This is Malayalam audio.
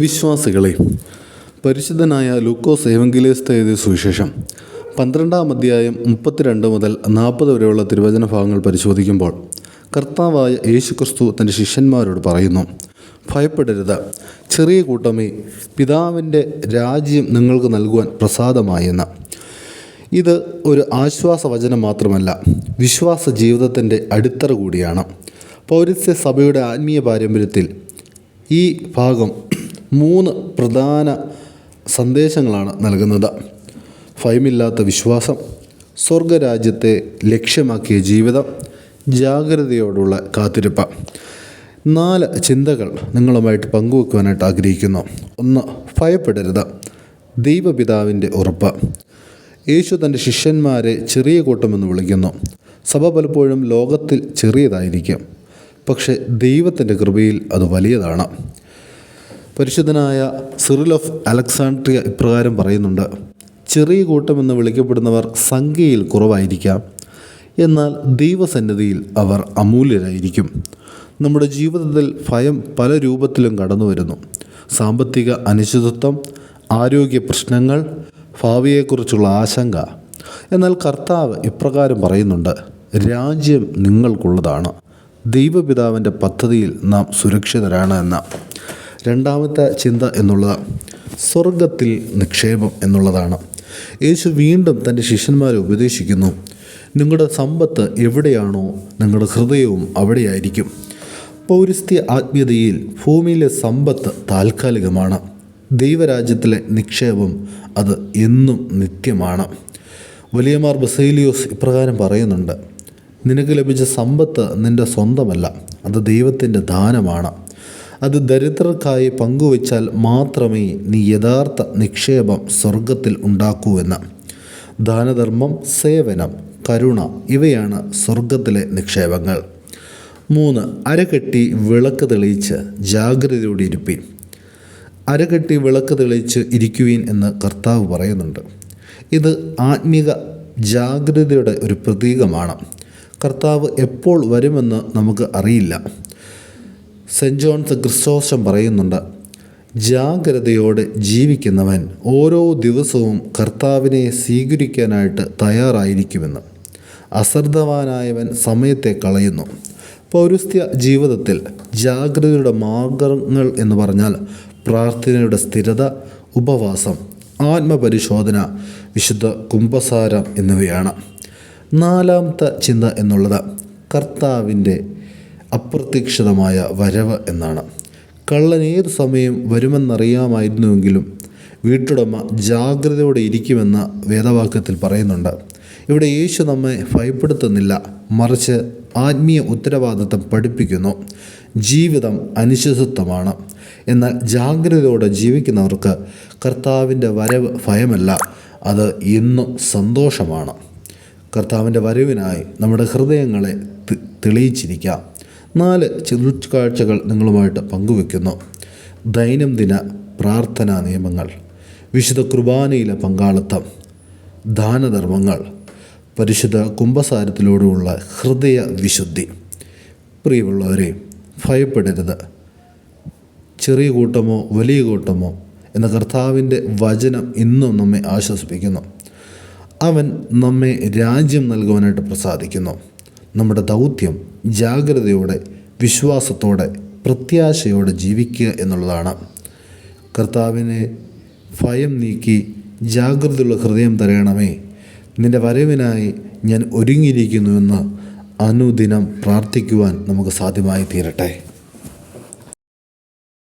വിശ്വാസികളെ, പരിശുദ്ധനായ ലൂക്കോസ് ഏവങ്കേലിസ്റ്റ് എഴുതിയ സുവിശേഷം 12-ാം അധ്യായം 32 മുതൽ 40 വരെയുള്ള തിരുവചന ഭാഗങ്ങൾ പരിശോധിക്കുമ്പോൾ കർത്താവായ യേശുക്രിസ്തു തൻ്റെ ശിഷ്യന്മാരോട് പറയുന്നു, ഭയപ്പെടരുത്, ചെറിയ കൂട്ടമേ, പിതാവിൻ്റെ രാജ്യം നിങ്ങൾക്ക് നൽകുവാൻ പ്രസാദമായെന്ന്. ഇത് ഒരു ആശ്വാസവചനം മാത്രമല്ല, വിശ്വാസ ജീവിതത്തിൻ്റെ അടിത്തറ കൂടിയാണ്. പൗരസ്ത്യ സഭയുടെ ആത്മീയ പാരമ്പര്യത്തിൽ ഈ ഭാഗം 3 പ്രധാന സന്ദേശങ്ങളാണ് നൽകുന്നത്. ഭയമില്ലാത്ത വിശ്വാസം, സ്വർഗരാജ്യത്തെ ലക്ഷ്യമാക്കിയ ജീവിതം, ജാഗ്രതയോടുള്ള കാത്തിരിപ്പ്. 4 ചിന്തകൾ നിങ്ങളുമായിട്ട് പങ്കുവെക്കുവാനായിട്ട് ആഗ്രഹിക്കുന്നു. 1. ഭയപ്പെടരുത്, ദൈവപിതാവിൻ്റെ ഉറപ്പ്. യേശു തൻ്റെ ശിഷ്യന്മാരെ ചെറിയ കൂട്ടമെന്ന് വിളിക്കുന്നു. സഭ പലപ്പോഴും ലോകത്തിൽ ചെറിയതായിരിക്കും, പക്ഷേ ദൈവത്തിൻ്റെ കൃപയിൽ അത് വലിയതാണ്. പരിശുദ്ധനായ സിറിൽ ഓഫ് അലക്സാണ്ട്രിയ ഇപ്രകാരം പറയുന്നുണ്ട്: ചെറിയ കൂട്ടമെന്ന് വിളിക്കപ്പെടുന്നവർ സംഖ്യയിൽ കുറവായിരിക്കാം, എന്നാൽ ദൈവസന്നിധിയിൽ അവർ അമൂല്യരായിരിക്കും. നമ്മുടെ ജീവിതത്തിൽ ഭയം പല രൂപത്തിലും കടന്നു വരുന്നു. സാമ്പത്തിക അനിശ്ചിതത്വം, ആരോഗ്യ പ്രശ്നങ്ങൾ, ഭാവിയെക്കുറിച്ചുള്ള ആശങ്ക. എന്നാൽ കർത്താവ് ഇപ്രകാരം പറയുന്നുണ്ട്: രാജ്യം നിങ്ങൾക്കുള്ളതാണ്, ദൈവപിതാവിൻ്റെ പദ്ധതിയിൽ നാം സുരക്ഷിതരാണ് എന്ന്. 2-ാമത്തെ ചിന്ത എന്നുള്ളത് സ്വർഗത്തിൽ നിക്ഷേപം എന്നുള്ളതാണ്. യേശു വീണ്ടും തൻ്റെ ശിഷ്യന്മാരെ ഉപദേശിക്കുന്നു: നിങ്ങളുടെ സമ്പത്ത് എവിടെയാണോ നിങ്ങളുടെ ഹൃദയവും അവിടെയായിരിക്കും. പൗരസ്ത്യ ആത്മീയതയിൽ ഭൂമിയിലെ സമ്പത്ത് താൽക്കാലികമാണ്, ദൈവരാജ്യത്തിലെ നിക്ഷേപം അത് എന്നും നിത്യമാണ്. വലിയ മാർ ബസേലിയോസ് ഇപ്രകാരം പറയുന്നുണ്ട്: നിനക്ക് ലഭിച്ച സമ്പത്ത് നിൻ്റെ സ്വന്തമല്ല, അത് ദൈവത്തിൻ്റെ ദാനമാണ്. അത് ദരിദ്രർക്കായി പങ്കുവച്ചാൽ മാത്രമേ നീ യഥാർത്ഥ നിക്ഷേപം സ്വർഗത്തിൽ ഉണ്ടാക്കൂ എന്ന്. ദാനധർമ്മം, സേവനം, കരുണ ഇവയാണ് സ്വർഗത്തിലെ നിക്ഷേപങ്ങൾ. 3. അരകെട്ടി വിളക്ക് തെളിയിച്ച് ജാഗ്രതയോടെ ഇരിപ്പീൻ. അരകെട്ടി വിളക്ക് തെളിയിച്ച് ഇരിക്കുവീൻ എന്ന് കർത്താവ് പറയുന്നുണ്ട്. ഇത് ആത്മീക ജാഗ്രതയുടെ ഒരു പ്രതീകമാണ്. കർത്താവ് എപ്പോൾ വരുമെന്ന് നമുക്ക് അറിയില്ല. സെൻറ്റ് ജോൺസ് ക്രിസോസ്റ്റം പറയുന്നുണ്ട്: ജാഗ്രതയോടെ ജീവിക്കുന്നവൻ ഓരോ ദിവസവും കർത്താവിനെ സ്വീകരിക്കാനായിട്ട് തയ്യാറായിരിക്കുമെന്ന്. അശ്രദ്ധവാനായവൻ സമയത്തെ കളയുന്നു. പൗരസ്ത്യ ജീവിതത്തിൽ ജാഗ്രതയുടെ മാർഗങ്ങൾ എന്ന് പറഞ്ഞാൽ പ്രാർത്ഥനയുടെ സ്ഥിരത, ഉപവാസം, ആത്മപരിശോധന, വിശുദ്ധ കുംഭസാരം എന്നിവയാണ്. 4-ാമത്തെ ചിന്ത എന്നുള്ളത് കർത്താവിൻ്റെ അപ്രതീക്ഷിതമായ വരവ് എന്നാണ്. കള്ളൻ ഏതു സമയം വരുമെന്നറിയാമായിരുന്നുവെങ്കിലും വീട്ടുടമ ജാഗ്രതയോടെ ഇരിക്കുമെന്ന് വേദവാക്യത്തിൽ പറയുന്നുണ്ട്. ഇവിടെ യേശു നമ്മെ ഭയപ്പെടുത്തുന്നില്ല, മറിച്ച് ആത്മീയ ഉത്തരവാദിത്തം പഠിപ്പിക്കുന്നു. ജീവിതം അനിശ്ചിതത്വമാണ്, എന്നാൽ ജാഗ്രതയോടെ ജീവിക്കുന്നവർക്ക് കർത്താവിൻ്റെ വരവ് ഭയമല്ല, അത് എന്നും സന്തോഷമാണ്. കർത്താവിൻ്റെ വരവിനായി നമ്മുടെ ഹൃദയങ്ങളെ തെളിയിച്ചിരിക്കാം. 4 ചെറുകാഴ്ചകൾ നിങ്ങളുമായിട്ട് പങ്കുവെക്കുന്നു. ദൈനംദിന പ്രാർത്ഥനാ നിയമങ്ങൾ, വിശുദ്ധ കുർബാനയിലെ പങ്കാളിത്തം, ദാനധർമ്മങ്ങൾ, പരിശുദ്ധ കുംഭസാരത്തിലൂടെയുള്ള ഹൃദയ വിശുദ്ധി. പ്രിയമുള്ളവരെ, ഭയപ്പെടരുത്. ചെറിയ കൂട്ടമോ വലിയ കൂട്ടമോ എന്ന കർത്താവിൻ്റെ വചനം ഇന്നും നമ്മെ ആശ്വസിപ്പിക്കുന്നു. അവൻ നമ്മെ രാജ്യം നൽകുവാനായിട്ട് പ്രസാദിക്കുന്നു. നമ്മുടെ ദൗത്യം ജാഗ്രതയോടെ, വിശ്വാസത്തോടെ, പ്രത്യാശയോടെ ജീവിക്കുക എന്നുള്ളതാണ്. കർത്താവിനെ ഭയം നീക്കി ജാഗ്രതയുള്ള ഹൃദയം തരയണമേ, നിൻ്റെ വരവിനായി ഞാൻ ഒരുങ്ങിയിരിക്കുന്നുവെന്ന് അനുദിനം പ്രാർത്ഥിക്കുവാൻ നമുക്ക് സാധ്യമായി തീരട്ടെ.